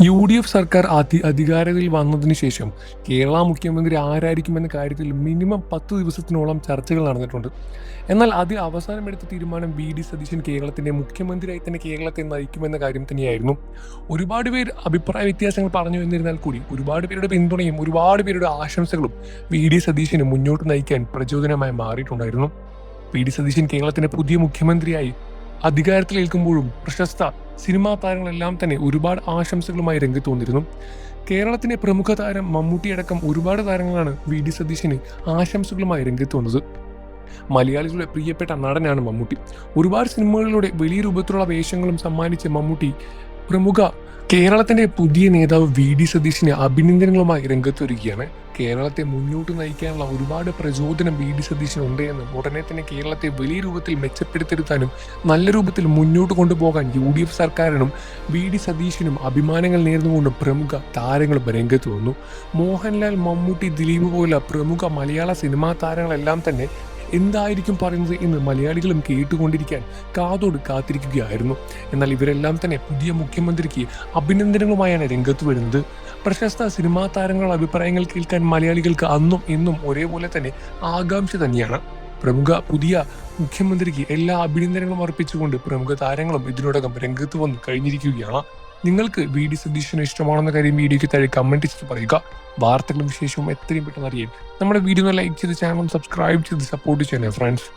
UDF സർക്കാർ അധികാരത്തിൽ വന്നതിന് ശേഷം കേരള മുഖ്യമന്ത്രി ആരായിരിക്കുമെന്ന കാര്യത്തിൽ മിനിമം 10 ദിവസത്തിനോളം ചർച്ചകൾ നടന്നിട്ടുണ്ട്. എന്നാൽ അതിൽ അവസാനമെടുത്ത തീരുമാനം സതീശൻ കേരളത്തിന്റെ മുഖ്യമന്ത്രിയായി തന്നെ കേരളത്തെ നയിക്കുമെന്ന കാര്യം തന്നെയായിരുന്നു. ഒരുപാട് പേർ അഭിപ്രായ വ്യത്യാസങ്ങൾ പറഞ്ഞു എന്നിരുന്നാൽ കൂടി ഒരുപാട് പേരുടെ പിന്തുണയും ഒരുപാട് പേരുടെ ആശംസകളും സതീശന് മുന്നോട്ട് നയിക്കാൻ പ്രചോദനമായി മാറിയിട്ടുണ്ടായിരുന്നു. സതീശൻ കേരളത്തിന്റെ പുതിയ മുഖ്യമന്ത്രിയായി അധികാരത്തിലേൽക്കുമ്പോഴും പ്രശസ്ത സിനിമാ താരങ്ങളെല്ലാം തന്നെ ഒരുപാട് ആശംസകളുമായി രംഗത്ത് വന്നിരുന്നു. കേരളത്തിന്റെ പ്രമുഖ താരം മമ്മൂട്ടിയടക്കം ഒരുപാട് താരങ്ങളാണ് സതീശന് ആശംസകളുമായി രംഗത്ത് വന്നത്. മലയാളികളുടെ പ്രിയപ്പെട്ട നടനാണ് മമ്മൂട്ടി. ഒരുപാട് സിനിമകളിലൂടെ വലിയ രൂപത്തിലുള്ള വേഷങ്ങളും സമ്മാനിച്ച മമ്മൂട്ടി പ്രമുഖ കേരളത്തിന്റെ പുതിയ നേതാവ് സതീശന് അഭിനന്ദനങ്ങളുമായി രംഗത്ത് വരികയാണ്. കേരളത്തെ മുന്നോട്ട് നയിക്കാനുള്ള ഒരുപാട് പ്രചോദനം സതീശന് ഉണ്ട് എന്നും ഉടനെ തന്നെ കേരളത്തെ വലിയ രൂപത്തിൽ മെച്ചപ്പെടുത്തിയെടുക്കാനും നല്ല രൂപത്തിൽ മുന്നോട്ട് കൊണ്ടുപോകാൻ UDF സർക്കാരിനും സതീശനും അഭിമാനങ്ങൾ നേർന്നുകൊണ്ടും പ്രമുഖ താരങ്ങളും രംഗത്ത് വന്നു. മോഹൻലാൽ, മമ്മൂട്ടി, ദിലീപ് പോലുള്ള പ്രമുഖ മലയാള സിനിമാ താരങ്ങളെല്ലാം തന്നെ എന്തായിരിക്കും പറയുന്നത് എന്ന് മലയാളികളും കേട്ടുകൊണ്ടിരിക്കാൻ കാതോട് കാത്തിരിക്കുകയായിരുന്നു. എന്നാൽ ഇവരെല്ലാം തന്നെ പുതിയ മുഖ്യമന്ത്രിക്ക് അഭിനന്ദനങ്ങളുമായാണ് രംഗത്ത് വരുന്നത്. പ്രശസ്ത സിനിമാ താരങ്ങളുടെ അഭിപ്രായങ്ങൾ കേൾക്കാൻ മലയാളികൾക്ക് അന്നും എന്നും ഒരേപോലെ തന്നെ ആകാംക്ഷ തന്നെയാണ്. പ്രമുഖ പുതിയ മുഖ്യമന്ത്രിക്ക് എല്ലാ അഭിനന്ദനങ്ങളും അർപ്പിച്ചുകൊണ്ട് പ്രമുഖ താരങ്ങളും ഇതിനോടകം രംഗത്ത് വന്ന് കഴിഞ്ഞിരിക്കുകയാണ്. നിങ്ങൾക്ക് സതീശന് ഇഷ്ടമാണെന്ന കാര്യം വീഡിയോയ്ക്ക് താഴെ കമന്റ് ചെയ്ത് പറയുക. വാർത്തകളും വിശേഷവും എത്രയും പെട്ടെന്ന് അറിയാൻ നമ്മുടെ വീഡിയോ ലൈക്ക് ചെയ്ത് ചാനൽ സബ്സ്ക്രൈബ് ചെയ്ത് സപ്പോർട്ട് ചെയ്യണേ ഫ്രണ്ട്സ്.